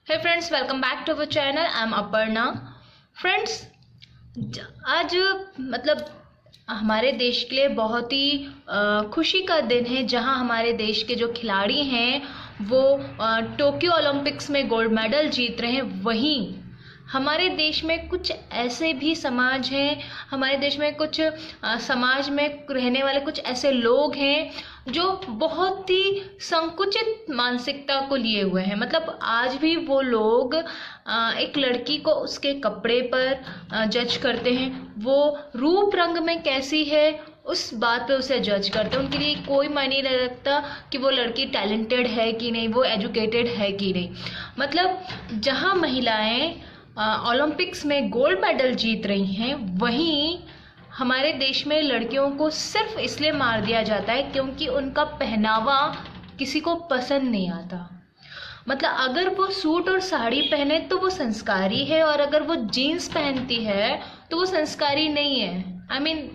Hey friends, welcome back to our channel. I am Aparna. Friends, आज मतलब हमारे देश के लिए बहुत ही खुशी का दिन है, जहां हमारे देश के जो खिलाड़ी हैं वो टोक्यो ओलंपिक्स में गोल्ड मेडल जीत रहे हैं। वहीं हमारे देश में कुछ ऐसे भी समाज हैं, हमारे देश में कुछ समाज में रहने वाले कुछ ऐसे लोग हैं जो बहुत ही संकुचित मानसिकता को लिए हुए हैं। मतलब आज भी वो लोग एक लड़की को उसके कपड़े पर जज करते हैं, वो रूप रंग में कैसी है उस बात पे उसे जज करते हैं। उनके लिए कोई मायने नहीं रखता कि वो लड़की टैलेंटेड है कि नहीं, वो एजुकेटेड है कि नहीं। मतलब जहाँ महिलाएं ओलंपिक्स में गोल्ड मेडल जीत रही हैं, वहीं हमारे देश में लड़कियों को सिर्फ इसलिए मार दिया जाता है क्योंकि उनका पहनावा किसी को पसंद नहीं आता। मतलब अगर वो सूट और साड़ी पहने तो वो संस्कारी है, और अगर वो जीन्स पहनती है तो वो संस्कारी नहीं है। आई मीन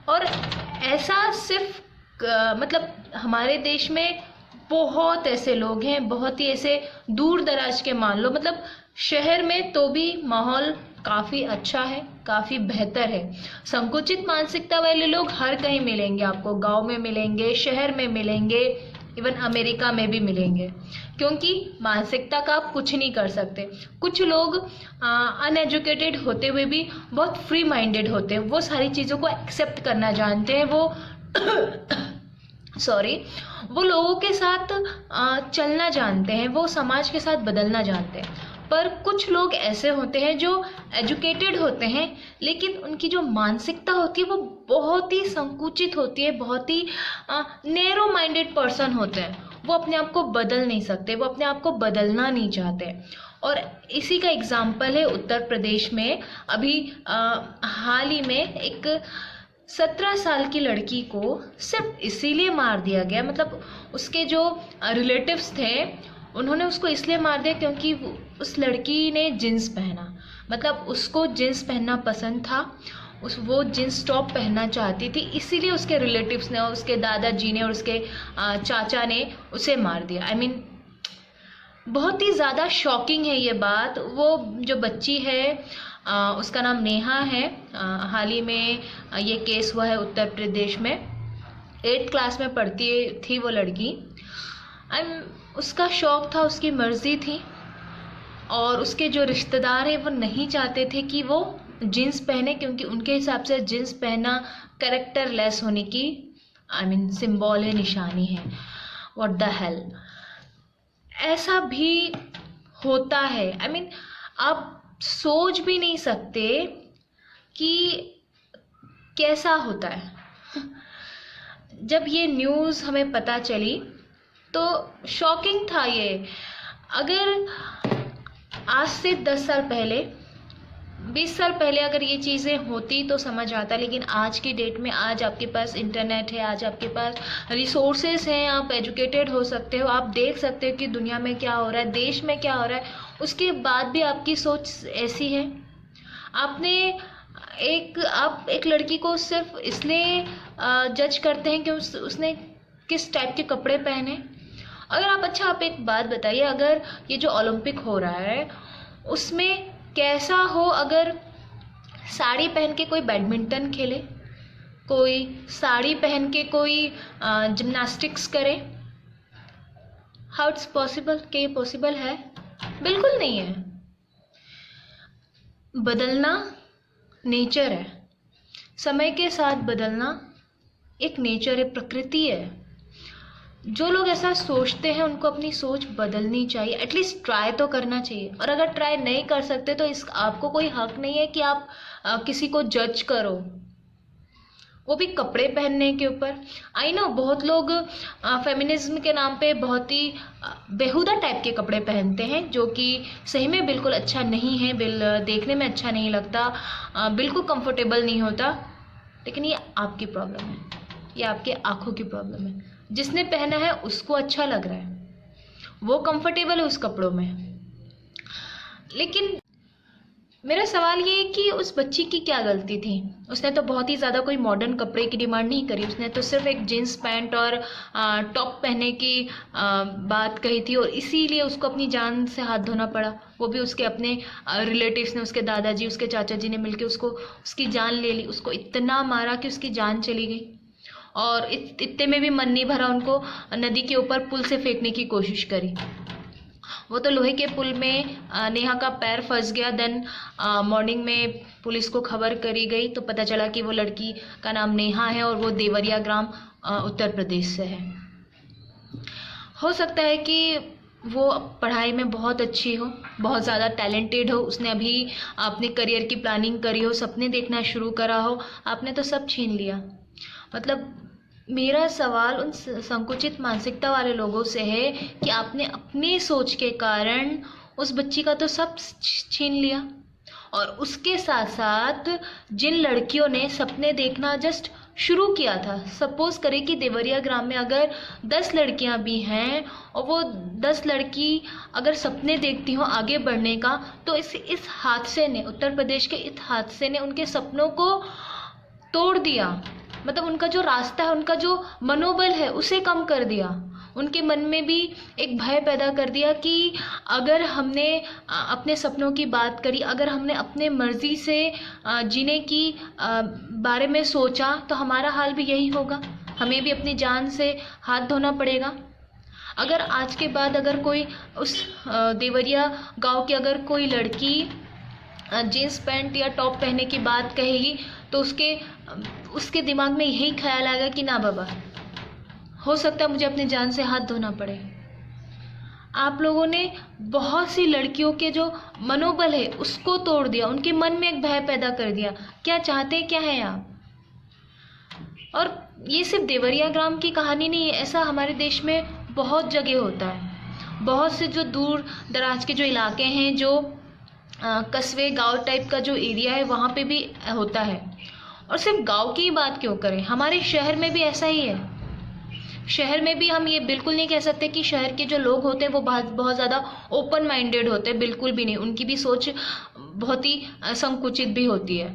और ऐसा सिर्फ मतलब हमारे देश में बहुत ऐसे लोग हैं, बहुत ही ऐसे दूर दराज के, मान लो मतलब शहर में तो भी माहौल काफ़ी अच्छा है, काफ़ी बेहतर है। संकुचित मानसिकता वाले लोग हर कहीं मिलेंगे आपको, गांव में मिलेंगे, शहर में मिलेंगे, इवन अमेरिका में भी मिलेंगे, क्योंकि मानसिकता का आप कुछ नहीं कर सकते। कुछ लोग अनएजुकेटेड होते हुए भी बहुत फ्री माइंडेड होते हैं, वो सारी चीज़ों को एक्सेप्ट करना जानते हैं, वो वो लोगों के साथ चलना जानते हैं, वो समाज के साथ बदलना जानते हैं। पर कुछ लोग ऐसे होते हैं जो एजुकेटेड होते हैं, लेकिन उनकी जो मानसिकता होती है वो बहुत ही संकुचित होती है, बहुत ही नैरो माइंडेड पर्सन होते हैं। वो अपने आप को बदल नहीं सकते, वो अपने आप को बदलना नहीं चाहते। और इसी का एग्जाम्पल है उत्तर प्रदेश में। अभी हाल ही में एक 17 साल की लड़की को सिर्फ इसीलिए मार दिया गया, मतलब उसके जो रिलेटिव्स थे उन्होंने उसको इसलिए मार दिया क्योंकि उस लड़की ने जींस पहना। मतलब उसको जींस पहनना पसंद था, वो जींस टॉप पहनना चाहती थी, इसीलिए उसके रिलेटिव्स ने, उसके दादाजी ने और उसके चाचा ने उसे मार दिया। आई मीन बहुत ही ज़्यादा शॉकिंग है ये बात। वो जो बच्ची है उसका नाम नेहा है। हाल ही में ये केस हुआ है उत्तर प्रदेश में। 8th क्लास में पढ़ती थी वो लड़की, एंड उसका शौक़ था, उसकी मर्ज़ी थी, और उसके जो रिश्तेदार हैं वो नहीं चाहते थे कि वो जीन्स पहने, क्योंकि उनके हिसाब से जीन्स पहनना कैरेक्टर लेस होने की सिंबल है, निशानी है। व्हाट द हेल, ऐसा भी होता है। आप सोच भी नहीं सकते कि कैसा होता है। जब ये न्यूज़ हमें पता चली तो शॉकिंग था ये। अगर आज से 10 साल पहले, 20 साल पहले अगर ये चीज़ें होती तो समझ आता, लेकिन आज की डेट में, आज आपके पास इंटरनेट है, आज आपके पास रिसोर्सेज हैं, आप एजुकेटेड हो सकते हो, आप देख सकते हो कि दुनिया में क्या हो रहा है, देश में क्या हो रहा है। उसके बाद भी आपकी सोच ऐसी है। आप एक लड़की को सिर्फ इसलिए जज करते हैं कि उसने किस टाइप के कपड़े पहने। अगर आप एक बात बताइए, अगर ये जो ओलंपिक हो रहा है उसमें कैसा हो अगर साड़ी पहन के कोई बैडमिंटन खेले, कोई साड़ी पहन के कोई जिम्नास्टिक्स करे? How it's possible? कि ये पॉसिबल है? बिल्कुल नहीं है। बदलना नेचर है, समय के साथ बदलना एक नेचर है, प्रकृति है। जो लोग ऐसा सोचते हैं उनको अपनी सोच बदलनी चाहिए, एटलीस्ट ट्राई तो करना चाहिए। और अगर ट्राई नहीं कर सकते तो आपको कोई हक नहीं है कि आप किसी को जज करो, वो भी कपड़े पहनने के ऊपर। आई नो बहुत लोग फेमिनिज्म के नाम पे बहुत ही बेहुदा टाइप के कपड़े पहनते हैं, जो कि सही में बिल्कुल अच्छा नहीं है, देखने में अच्छा नहीं लगता, बिल्कुल कंफर्टेबल नहीं होता। लेकिन ये आपकी प्रॉब्लम है, ये आपके आँखों की प्रॉब्लम है। जिसने पहना है उसको अच्छा लग रहा है, वो कंफर्टेबल है उस कपड़ों में। लेकिन मेरा सवाल ये है कि उस बच्ची की क्या गलती थी। उसने तो बहुत ही ज़्यादा कोई मॉडर्न कपड़े की डिमांड नहीं करी, उसने तो सिर्फ एक जीन्स पैंट और टॉप पहनने की बात कही थी, और इसीलिए उसको अपनी जान से हाथ धोना पड़ा। वो भी उसके अपने रिलेटिव्स ने, उसके दादाजी, उसके चाचा जी ने मिलकर उसको उसकी जान ले ली। उसको इतना मारा कि उसकी जान चली गई, और इतने में भी मन नहीं भरा, उनको नदी के ऊपर पुल से फेंकने की कोशिश करी। वो तो लोहे के पुल में नेहा का पैर फंस गया। देन मॉर्निंग में पुलिस को खबर करी गई तो पता चला कि वो लड़की का नाम नेहा है और वो देवरिया ग्राम उत्तर प्रदेश से है। हो सकता है कि वो पढ़ाई में बहुत अच्छी हो, बहुत ज़्यादा टैलेंटेड हो, उसने अभी अपने करियर की प्लानिंग करी हो, सपने देखना शुरू करा हो, आपने तो सब छीन लिया। मतलब मेरा सवाल उन संकुचित मानसिकता वाले लोगों से है कि आपने अपनी सोच के कारण उस बच्ची का तो सब छीन लिया, और उसके साथ साथ जिन लड़कियों ने सपने देखना जस्ट शुरू किया था, सपोज करें कि देवरिया ग्राम में अगर 10 लड़कियां भी हैं और वो 10 लड़की अगर सपने देखती हो आगे बढ़ने का, तो इस हादसे ने, उत्तर प्रदेश के इस हादसे ने उनके सपनों को तोड़ दिया। मतलब उनका जो रास्ता है, उनका जो मनोबल है, उसे कम कर दिया। उनके मन में भी एक भय पैदा कर दिया कि अगर हमने अपने सपनों की बात करी, अगर हमने अपने मर्जी से जीने की बारे में सोचा, तो हमारा हाल भी यही होगा, हमें भी अपनी जान से हाथ धोना पड़ेगा। अगर आज के बाद अगर कोई उस देवरिया गांव की अगर कोई लड़की जीन्स पैंट या टॉप पहनने की बात कहेगी, तो उसके दिमाग में यही ख्याल आएगा कि ना बाबा, हो सकता है मुझे अपनी जान से हाथ धोना पड़े। आप लोगों ने बहुत सी लड़कियों के जो मनोबल है उसको तोड़ दिया, उनके मन में एक भय पैदा कर दिया। क्या चाहते क्या हैं आप? और ये सिर्फ देवरिया ग्राम की कहानी नहीं है, ऐसा हमारे देश में बहुत जगह होता है। बहुत से जो दूर दराज के जो इलाके हैं, जो कस्बे गांव टाइप का जो एरिया है, वहाँ पे भी होता है। और सिर्फ गांव की ही बात क्यों करें, हमारे शहर में भी ऐसा ही है। शहर में भी हम ये बिल्कुल नहीं कह सकते कि शहर के जो लोग होते हैं वो बहुत ज़्यादा ओपन माइंडेड होते हैं, बिल्कुल भी नहीं। उनकी भी सोच बहुत ही संकुचित भी होती है।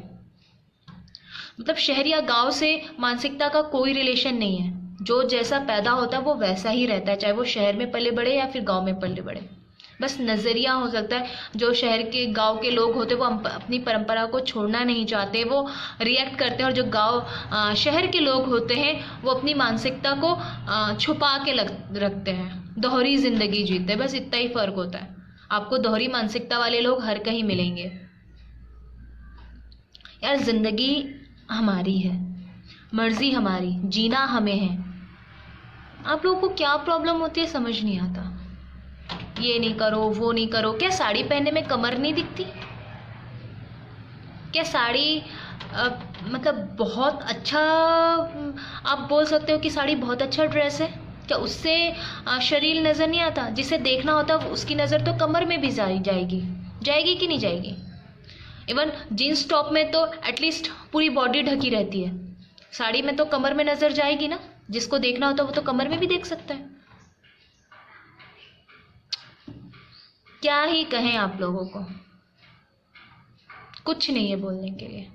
मतलब शहर या गांव से मानसिकता का कोई रिलेशन नहीं है। जो जैसा पैदा होता है वो वैसा ही रहता है, चाहे वो शहर में पले बढ़े या फिर गांव में पले बढ़े। बस नज़रिया हो सकता है। जो शहर के गांव के लोग होते हैं वो अपनी परंपरा को छोड़ना नहीं चाहते, वो रिएक्ट करते हैं। और जो शहर के लोग होते हैं वो अपनी मानसिकता को छुपा के रखते हैं, दोहरी जिंदगी जीते हैं। बस इतना ही फर्क होता है। आपको दोहरी मानसिकता वाले लोग हर कहीं मिलेंगे। यार, जिंदगी हमारी है, मर्जी हमारी, जीना हमें है। आप लोगों को क्या प्रॉब्लम होती है समझ नहीं आता। ये नहीं करो, वो नहीं करो। क्या साड़ी पहनने में कमर नहीं दिखती? क्या साड़ी मतलब बहुत अच्छा, आप बोल सकते हो कि साड़ी बहुत अच्छा ड्रेस है? क्या उससे शरीर नज़र नहीं आता? जिसे देखना होता उसकी नज़र तो कमर में भी जाएगी, जाएगी कि नहीं जाएगी? इवन जीन्स टॉप में तो एटलीस्ट पूरी बॉडी ढकी रहती है, साड़ी में तो कमर में नज़र जाएगी ना। जिसको देखना होता है वो तो कमर में भी देख सकता है। क्या ही कहें आप लोगों को, कुछ नहीं है बोलने के लिए।